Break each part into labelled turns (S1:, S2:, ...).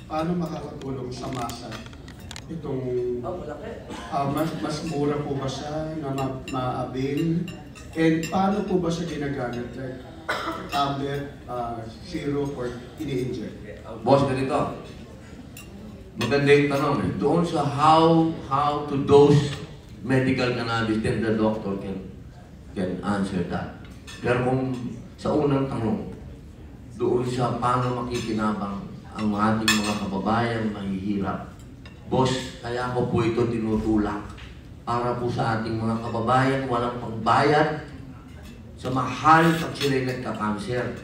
S1: paano makakatulong sa masa itong mas mura po ba siya na ma-avail? And paano po ba siya ginagamit? Like tablet, syrup, or ini-inject?
S2: Boss, ganito. Maganda yung tanong eh. Doon sa how to dose medical cannabis, then the doctor can answer that. Pero kung sa unang tanong, doon sa paano makikinabang ang ating mga kababayang mahihirap. Boss, kaya ko po ito tinutulak para po sa ating mga kababayan walang pangbayad sa mahal pag sila'y nagka-cancer.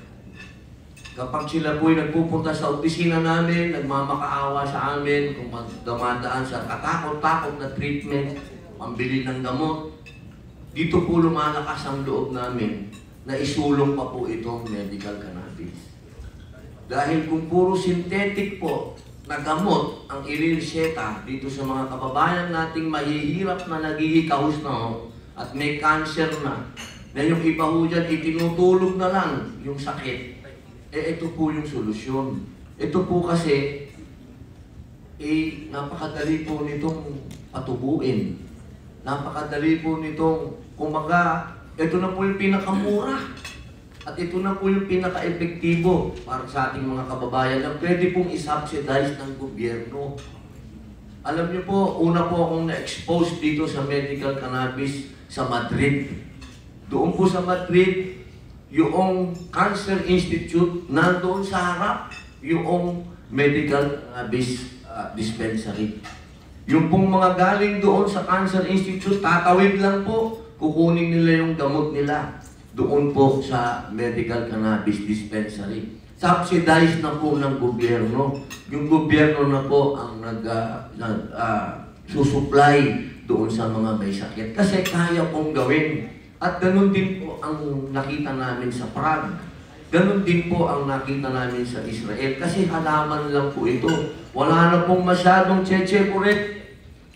S2: Kapag sila po'y nagpupunta sa opisina namin, nagmamakaawa sa amin, kung dumadaan sa katakot-takot na treatment, pambili ng gamot, dito po lumalakas ang loob namin na isulong pa po itong medical cannabis. Dahil kung puro synthetic po na gamot ang irireseta dito sa mga kababayan nating mahihirap na naghihikahos na at may cancer na yung iba ho dyan, itinutulog na lang yung sakit. Ito po yung solusyon. Ito po kasi, napakadali po nitong patubuin. Napakadali po nitong, kumbaga, ito na po yung pinakamura. At ito na po yung pinaka-epektibo para sa ating mga kababayan na pwede pong isubsidize ng gobyerno. Alam niyo po, una po akong na-expose dito sa medical cannabis sa Madrid. Doon po sa Madrid, yung Cancer Institute, nandoon sa harap, yung medical cannabis dispensary. Yung pong mga galing doon sa Cancer Institute, tatawid lang po, kukunin nila yung gamot nila doon po sa medical cannabis dispensary. Subsidized na po ng gobyerno. Yung gobyerno na po ang susupply doon sa mga may sakit. Kasi kaya pong gawin. At ganun din po ang nakita namin sa Prague. Ganun din po ang nakita namin sa Israel. Kasi halaman lang po ito. Wala na pong masyadong cheche-kuret.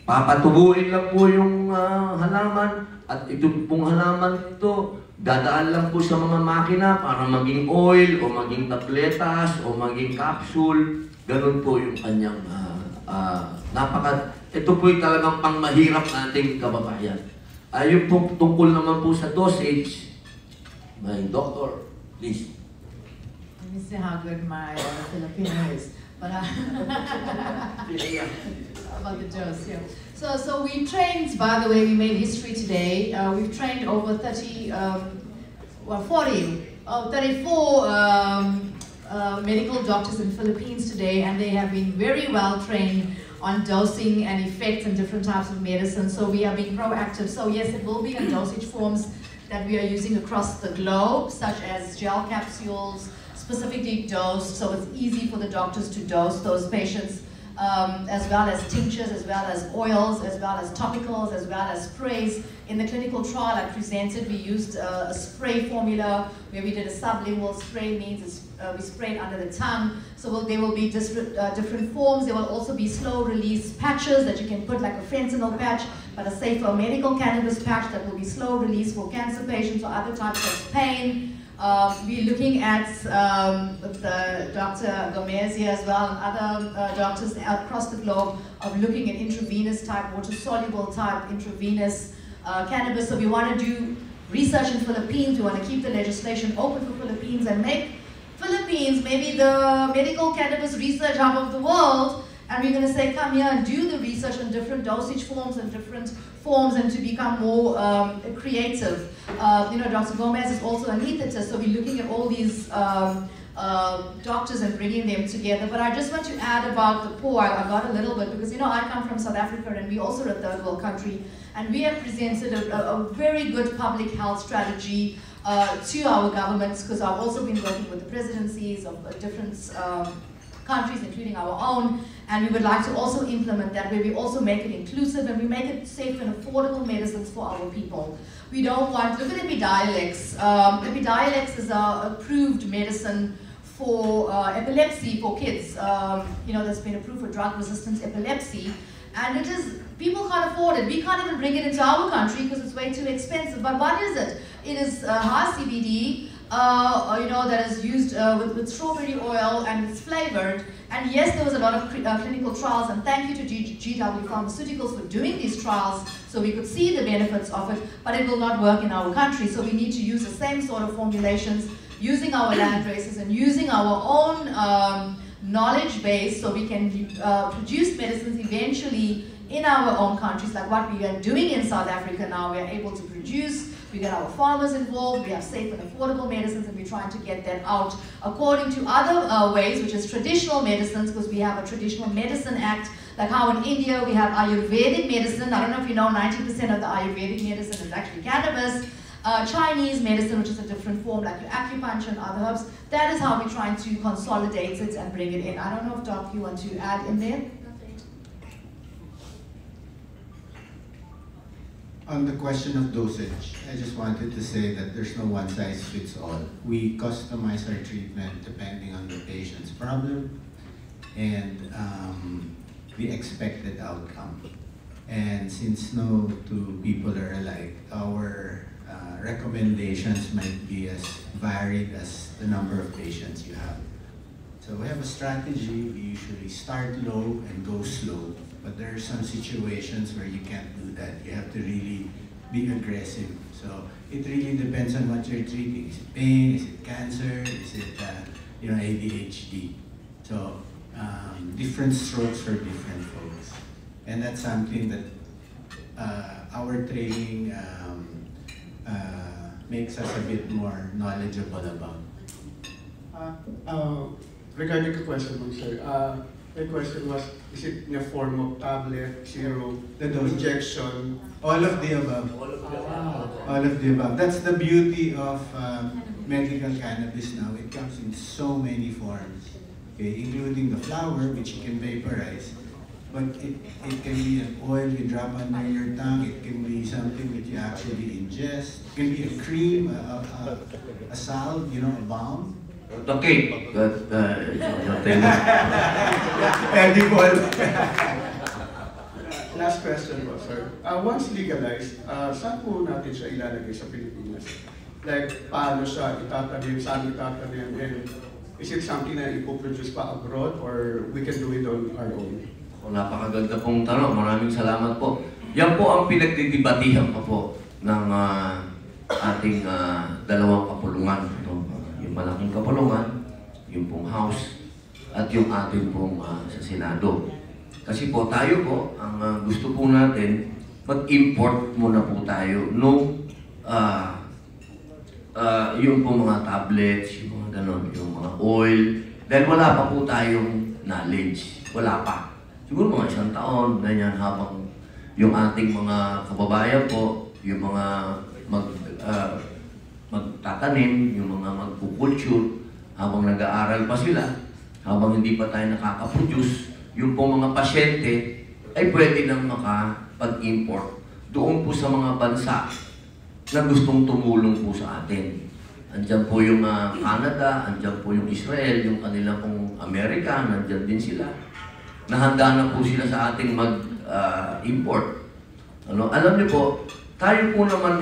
S2: Papatubuin lang po yung halaman. At ito pong halaman ito, dadaan lang po sa mga makina para maging oil o maging tabletas o maging capsule. Ganun po yung kanyang ito po yung talagang pangmahirap nating kababayan. Yung po tungkol naman po sa dosage, my doctor, please.
S3: Let me see how good my Filipino is. But about the dose, yeah. So we trained, by the way, we made history today. We've trained over 34 medical doctors in the Philippines today, and they have been very well trained on dosing and effects and different types of medicine. So we are being proactive. So yes, it will be in dosage forms that we are using across the globe, such as gel capsules, specifically dosed, so it's easy for the doctors to dose those patients, as well as tinctures, as well as oils, as well as topicals, as well as sprays. In the clinical trial I presented, we used a spray formula where we did a sublingual spray, means we sprayed under the tongue. So there will be different forms. There will also be slow release patches that you can put, like a fentanyl patch, but a safer medical cannabis patch that will be slow release for cancer patients or other types of pain. We're looking at Dr. Gomez here as well, and other doctors across the globe, of looking at intravenous type, water-soluble type intravenous cannabis. So we want to do research in Philippines. We want to keep the legislation open for Philippines and make Philippines maybe the medical cannabis research hub of the world. And we're going to say, come here and do the research on different dosage forms and different forms, and to become more creative. You know, Dr. Gomez is also an anesthetist, so we're looking at all these doctors and bringing them together. But I just want to add about the poor. I got a little bit, because you know, I come from South Africa and we also are a third world country, and we have presented a very good public health strategy to our governments, because I've also been working with the presidencies of different countries, including our own, and we would like to also implement that, where we also make it inclusive and we make it safe and affordable medicines for our people. We don't want, look at Epidiolex. Epidiolex is an approved medicine for epilepsy for kids. You know, that's been approved for drug-resistant epilepsy, and it is, people can't afford it. We can't even bring it into our country because it's way too expensive. But what is it? It is high CBD, that is used with strawberry oil and it's flavored. And yes, there was a lot of clinical trials, and thank you to GW Pharmaceuticals for doing these trials so we could see the benefits of it, but it will not work in our country. So we need to use the same sort of formulations, using our land races and using our own knowledge base so we can produce medicines eventually in our own countries, like what we are doing in South Africa now. We are able to produce, we get our farmers involved, we have safe and affordable medicines, and we're trying to get that out according to other ways, which is traditional medicines, because we have a Traditional Medicine Act, like how in India we have Ayurvedic medicine. I don't know if you know, 90% of the Ayurvedic medicine is actually cannabis. Chinese medicine, which is a different form, like your acupuncture and other herbs. That is how we're trying to consolidate it and bring it in. I don't know if, Doc, you want to add in there?
S4: On the question of dosage, I just wanted to say that there's no one size fits all. We customize our treatment depending on the patient's problem and the expected outcome. And since no two people are alike, our recommendations might be as varied as the number of patients you have. So we have a strategy. We usually start low and go slow, but there are some situations where you can't do that. You have to really be aggressive. So it really depends on what you're treating. Is it pain? Is it cancer? Is it ADHD? So different strokes for different folks. And that's something that our training makes us a bit more knowledgeable about.
S1: Regarding the question, sir, my question was, is it in a form of tablet, syrup, injection?
S4: All of the above. All of the above. That's the beauty of medical cannabis now. It comes in so many forms, okay, including the flower, which you can vaporize. But it can be an oil you drop under your tongue. It can be something that you actually ingest. It can be a cream, a salve, a balm.
S2: The cake, but
S4: Edible.
S1: Last question po, sir. Once legalized, saan po natin siya ilalagay sa Pilipinas? Like, paano siya itatanim, saan itatanim, and is it something na ipoproduce pa abroad, or we can do it on our own?
S2: Napakaganda pong tanong. Maraming salamat po. Yan po ang pinagdidibatihan pa po ng ating dalawang kapulungan. Yung malaking kapulungan, yung pong House, at yung ating pong sa Senado. Kasi po tayo po, ang gusto po natin, mag-import muna po tayo nung yung pong mga tablets, yung mga ganon, yung mga oil. Dahil wala pa po tayong knowledge. Wala pa. Siguro mga 1 taon, ganyan, habang yung ating mga kababayan po, yung mga magtatanim, yung mga magpukulture, habang nag-aaral pa sila, habang hindi pa tayo nakaka-produce, yung pong mga pasyente ay pwede nang makapag-import doon po sa mga bansa na gustong tumulong po sa atin. Andiyan po yung Canada, andiyan po yung Israel, yung kanila pong Amerika, nandiyan din sila. Nahanda na po sila sa ating mag-import. Alam niyo po, tayo po naman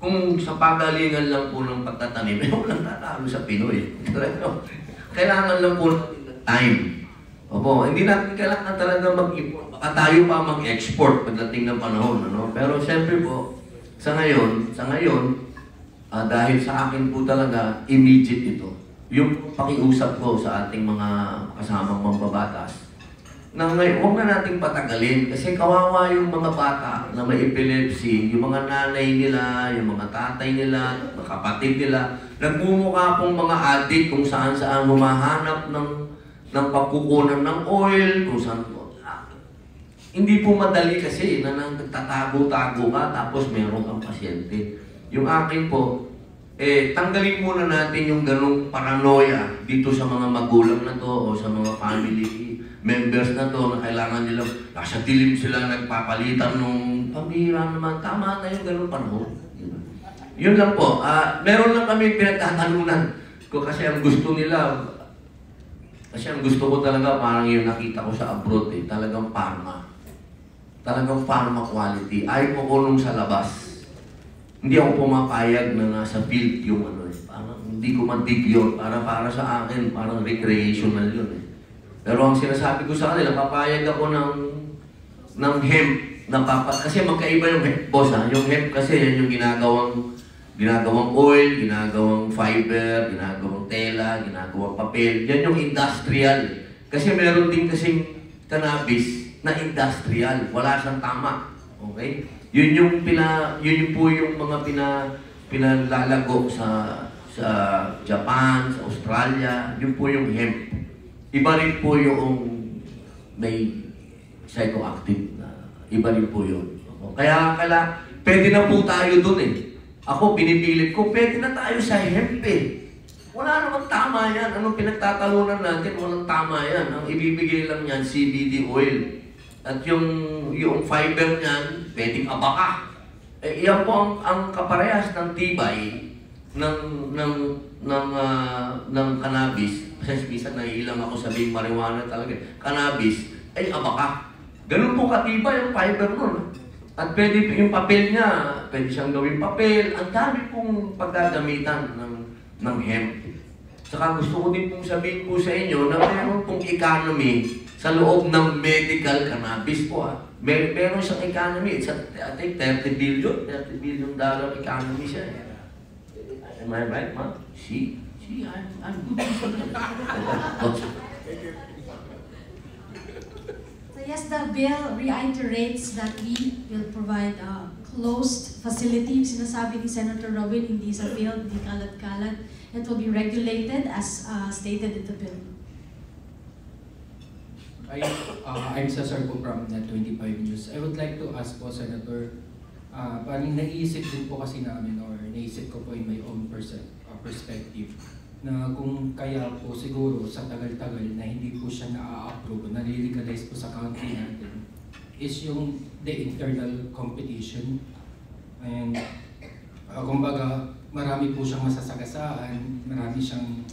S2: kung sa pagalingan lang po ng pagtatanim, walang tatalo sa Pinoy. Kailangan lang po ng time. Opo, hindi natin kailangan talaga mag-import. Baka tayo pa mag-export pagdating ng panahon. Pero siyempre po, sa ngayon, dahil sa akin po talaga, immediate ito. Yung pakiusap ko sa ating mga kasamang mambabatas, na huwag na nating patagalin kasi kawawa yung mga bata na may epilepsy, yung mga nanay nila, yung mga tatay nila, mga kapatid nila, nagmumukha pong mga addict kung saan-saan humahanap ng pagkukunan ng oil, kung saan po. Hindi po madali kasi na nagtatago-tago ka tapos meron kang pasyente. Yung akin po, tanggalin muna natin yung ganong paranoia dito sa mga magulang na to o sa mga family members na to na kailangan nila, nasa dilim sila nagpapalitan nung pambihira naman, tama na yung ganong panahon. Yun lang po. Meron lang kami pinagtatalunan ko kasi ang gusto ko talaga parang yung nakita ko sa abroad talagang pharma. Talagang pharma quality. Ayaw ko nung sa labas. hindi ako pumapayag na nasa field yung ano eh. Parang hindi ko madig yun. Para sa akin, parang recreational yun eh. Pero ang sinasabi ko sa kanila, papayag ako ng hemp na kasi magkaiba yung hemp, boss ha. Yung hemp kasi yan yung ginagawang oil, ginagawang fiber, ginagawang tela, ginagawang papel. Yan yung industrial. Kasi meron din kasing cannabis na industrial. Wala siyang tama. Okay? Yun po yung mga pinalalago sa Japan, sa Australia. Yun po yung hemp. Iba rin po yung may psychoactive na. Iba rin po yun. Kaya pwede na po tayo dun eh. Ako, binipilit ko, pwede na tayo sa hemp eh. Wala namang tama yan. Anong pinagtatalunan natin? Walang tama yan. Ang ibibigay lang yan, CBD oil. At yung fiber niyan, pwedeng abaka. Eh, iyan po ang kaparehas ng tibay ng cannabis. Kasi minsan naiilang ako sabihin marijuana talaga. Cannabis ay abaka. Ganun po katibay yung fiber nun. At pwede yung papel niya, pwede siyang gawing papel. Ang dami pong paggagamitan ng hemp. Saka gusto ko din pong sabihin po sa inyo na meron pong economy sa loob ng medical cannabis po ah. Meron siyang economy. It's I think $30 billion economy siya. Am I right, ma? See, I'm good.
S5: So yes, the bill reiterates that we will provide a closed facility. Sinasabi ni Senator Robin, hindi sa field, hindi kalat-kalat. It will be regulated as stated in the bill.
S6: I'm Cesar po from Net25 News. I would like to ask po, Senator, parang naisip din po kasi namin or naisip ko po in my own perspective na kung kaya po siguro sa tagal-tagal na hindi po siya na-approve, nare-legalize po sa country natin is yung the internal competition. And kumbaga, marami po siyang masasagasaan, marami siyang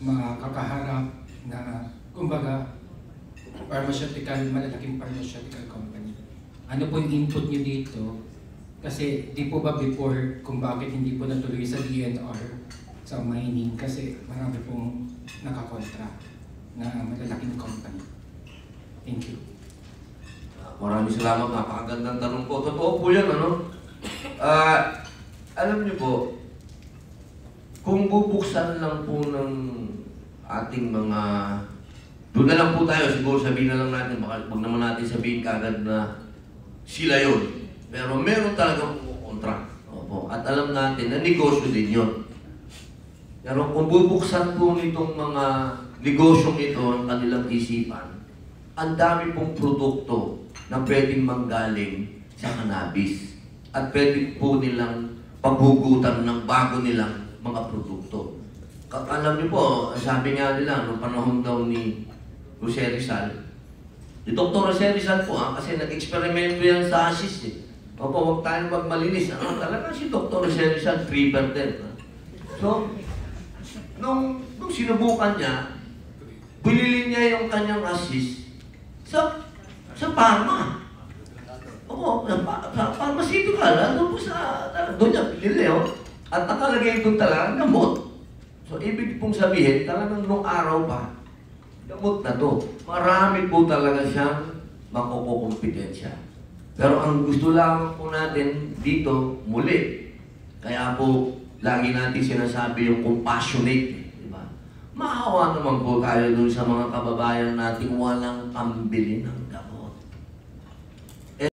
S6: makakaharap na kumbaga, malalaking pharmaceutical company. Ano po yung input niyo dito? Kasi di po ba before kung bakit hindi po natuloy sa DNR sa mining kasi marami pong nakakontra na malalaking company. Thank you.
S2: Maraming salamat. Napakagandang tanong po. Totoo po yan, ano? Alam niyo po, kung bubuksan lang po ng ating mga doon na lang po tayo, siguro sabihin na lang natin, baka huwag naman natin sabihin kagad na sila yun. Pero meron talagang kontra. Opo. At alam natin na negosyo din yun. Pero kung bubuksan po nitong mga negosyong ito ang kanilang isipan, ang dami pong produkto na pwedeng manggaling sa cannabis. At pwede po nilang paghugutan ng bago nilang mga produkto. Alam niyo po, sabi nga nila, noong panahon daw ni Jose Rizal. Si Dr. Jose Rizal po kasi nag-eksperimento yan sa ASIS eh. Opo, huwag tayong magmalinis. Talaga si Dr. Jose Rizal, tripper din. So, nung sinubukan niya, binili niya yung kanyang ASIS sa pharma. Opo, sa pharmaceutical. Doon niya binili. At nakalagay doon talaga, gamot. So, ibig pong sabihin, talagang nung araw pa, gamot na to. Marami po talaga siyang makukumpetensya. Pero ang gusto lang po natin dito, muli. Kaya po, lagi natin sinasabi yung compassionate. Diba? Maawa naman po tayo dun sa mga kababayan natin walang pambili ng gamot.